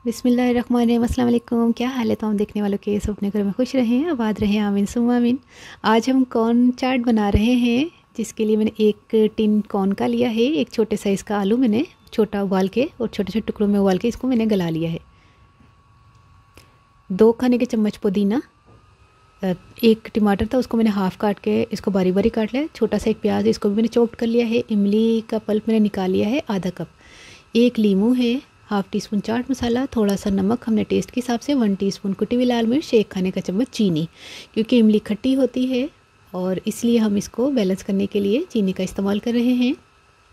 बिस्मिल्लाहिर्रहमानिर्रहीम, अस्सलाम वालेकुम। क्या हाल है तमाम देखने वालों के, सब अपने घर में खुश रहें, आबाद रहें, आमीन सुम्मा आमीन। आज हम कॉर्न चाट बना रहे हैं, जिसके लिए मैंने एक टिन कॉर्न का लिया है। एक छोटे साइज़ का आलू मैंने छोटा उबाल के और छोटे छोटे टुकड़ों में उबाल के इसको मैंने गला लिया है। 2 खाने के चम्मच पुदीना, एक टमाटर था उसको मैंने हाफ़ काट के इसको बारी बारी काट लिया। छोटा सा एक प्याज, इसको भी मैंने चॉप्ड कर लिया है। इमली का पल्प मैंने निकाल लिया है आधा कप। एक लीमू है, half tea spoon chaat masala, थोड़ा सा नमक हमने टेस्ट के हिसाब से, 1 टीस्पून कुटी हुई लाल मिर्च, 1 खाने का चम्मच चीनी। क्योंकि इमली खट्टी होती है और इसलिए हम इसको बैलेंस करने के लिए चीनी का इस्तेमाल कर रहे हैं।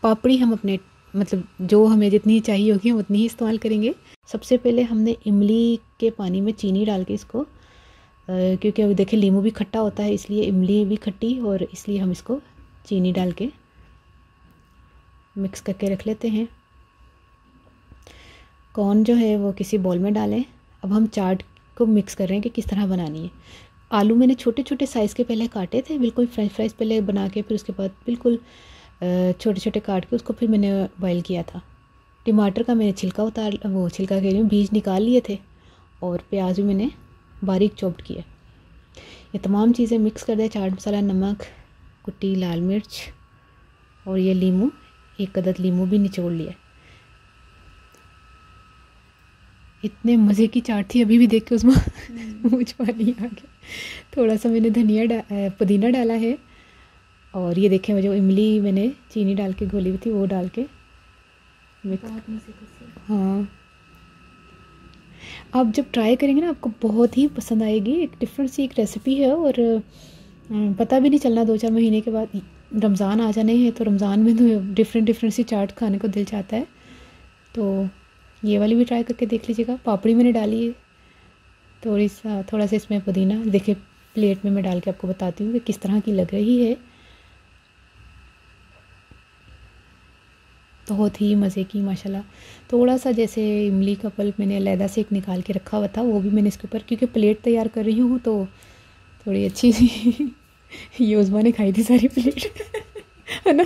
पापड़ी हम अपने मतलब जो हमें जितनी चाहिए होगी हम उतनी ही इस्तेमाल करेंगे। सबसे पहले हमने इमली के पानी में चीनी डाल के इसको, क्योंकि अभी देखें लीमू भी खट्टा होता है इसलिए इमली भी खट्टी, और इसलिए हम इसको चीनी डाल के मिक्स करके रख लेते हैं। कॉर्न जो है वो किसी बॉल में डालें। अब हम चाट को मिक्स कर रहे हैं कि किस तरह बनानी है। आलू मैंने छोटे छोटे साइज़ के पहले काटे थे, बिल्कुल फ्रेंच फ्राइज़ पहले बना के, फिर उसके बाद बिल्कुल छोटे छोटे काट के उसको फिर मैंने बॉयल किया था। टमाटर का मैंने छिलका छिलका के लिए बीज निकाल लिए थे, और प्याज भी मैंने बारीक चॉप्ड किया। ये तमाम चीज़ें मिक्स कर दिया, चाट मसाला, नमक, कुटी लाल मिर्च और ये लीमू, एक अदद लीमू भी निचोड़ लिया। इतने मज़े की चाट थी, अभी भी देख के उसमें मुँह पानी आ गया। थोड़ा सा मैंने पुदीना डाला है, और ये देखें जो इमली मैंने चीनी डाल के घोली हुई थी वो डाल के हाँ, आप जब ट्राई करेंगे ना आपको बहुत ही पसंद आएगी। एक डिफरेंट सी एक रेसिपी है, और पता भी नहीं चलना 2-4 महीने के बाद रमज़ान आ जाने हैं, तो रमज़ान में तो डिफरेंट सी चाट खाने को दिल चाहता है। तो ये वाली भी ट्राई करके देख लीजिएगा। पापड़ी मैंने डाली है, थोड़ा सा इसमें पुदीना। देखिए प्लेट में मैं डाल के आपको बताती हूँ कि किस तरह की लग रही है। बहुत ही मज़े की माशाल्लाह। थोड़ा सा जैसे इमली का पल्प मैंने अलहदा से एक निकाल के रखा हुआ था, वो भी मैंने इसके ऊपर, क्योंकि प्लेट तैयार कर रही हूँ तो थोड़ी अच्छी सी योजमा ने खाई थी सारी प्लेट है ना।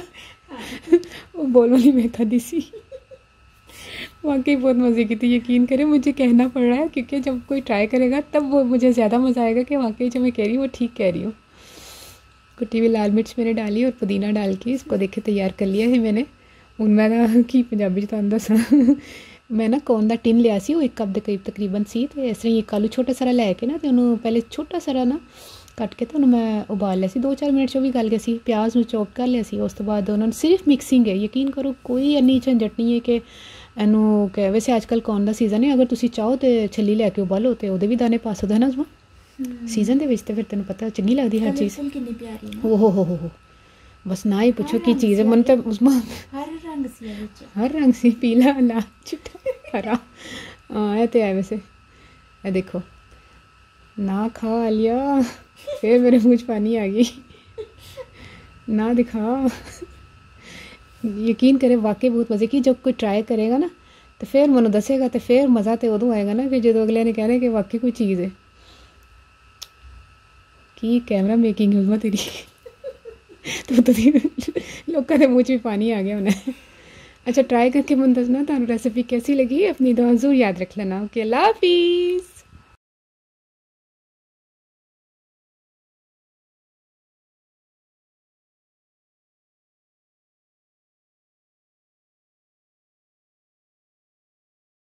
वो बॉल वाली मैं खाती सी, वाकई बहुत मज़े की थी। यकीन करें मुझे कहना पड़ रहा है, क्योंकि जब कोई ट्राई करेगा तब वो मुझे ज़्यादा मज़ा आएगा कि वाकई जो मैं कह रही हूँ वो ठीक कह रही हूँ। कुटी हुई लाल मिर्च मैंने डाली और पुदीना डाल के इसको देखे तैयार कर लिया है मैंने। ਹੁਣ ਮੈਂ ਨਾ ਕੀ ਪੰਜਾਬੀ 'ਚ ਤੁਹਾਨੂੰ ਦੱਸਾਂ, मैं ना कॉर्न का टिन लिया सी, वो 1 कप के करीब तकरीबन सी। तो इस तरह एक आलू छोटा सारा लैके ना, तो उन्होंने पहले छोटा सारा ना कट के तो उन्होंने मैं उबाल लिया सी 2-4 मिनट 'ਚ भी गल गया सी। प्याज में चॉप कर लिया सी। उस तो बाद उन्होंने सिर्फ मिक्सिंग है, यकीन करो कोई इन्नी झंझट नहीं है कि ਇਹਨੂੰ ਕਿ वैसे आजकल कॉर्न का सीज़न है, अगर तुम चाहो तो छली लैके उबालो तो ਉਹਦੇ भी दाने पा सकते हो ना उसमें सीज़न के ਵਿੱਚ। तो फिर तेन पता चंगी लगती हर चीज़। ओहो हो बस ना ही पूछो की चीज़ है। मन तो उसमें हर रंग सी, पीला, लाल, चिट्टा, हरा। हाँ ये तो है वैसे। ये देखो ना खा लिया, फिर मेरे मुँह च पानी आ गई। ना दिखा, यकीन करे वाकई बहुत मज़े की। जब कोई ट्राई करेगा ना तो फिर मनो दसेगा, तो फिर मज़ा तो उदों आएगा ना कि जो अगले ने कहना कि वाकई कोई चीज़ है। की कैमरा मेकिंग है तेरी तो लोगों के मुँह च भी पानी आ गया उन्हें। अच्छा ट्राई करके मुझे दसना तुहानू रेसिपी कैसी लगी। अपनी दुआ ज़रूर याद रख लेना। ओके, अल्लाह हाफिज़।